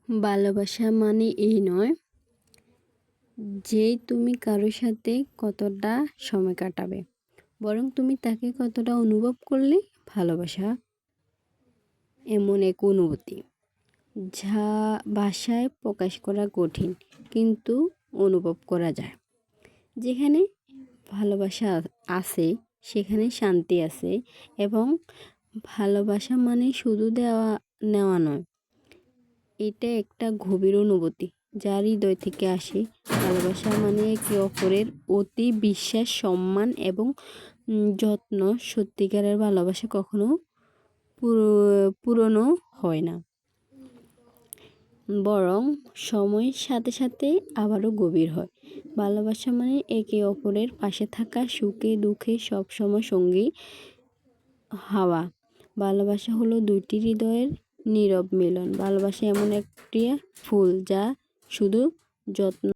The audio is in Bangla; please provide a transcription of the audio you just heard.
ভালোবাসা মানে এই নয় যে তুমি কারোর সাথে কতটা সময় কাটাবে, বরং তুমি তাকে কতটা অনুভব করলে ভালোবাসা এমন এক অনুভূতি যা ভাষায় প্রকাশ করা কঠিন কিন্তু অনুভব করা যায়। যেখানে ভালোবাসা আছে সেখানে শান্তি আছে, এবং ভালোবাসা মানে শুধু দেওয়া নেওয়া নয়, এটা একটা গভীর অনুভূতি যা হৃদয় থেকে আসে। ভালোবাসা মানে একে অপরের অতি বিশ্বাস, সম্মান এবং যত্ন। সত্যিকারের ভালোবাসা কখনো পুরনো হয় না, বরং সময়ের সাথে সাথে আবারও গভীর হয়। ভালোবাসা মানে একে অপরের পাশে থাকা, সুখে দুঃখে সবসময় সঙ্গী হওয়া। ভালোবাসা হলো দুইটি হৃদয়ের নীরব মিলন। ভালোবাসা এমন একটি ফুল যা শুধু যত্ন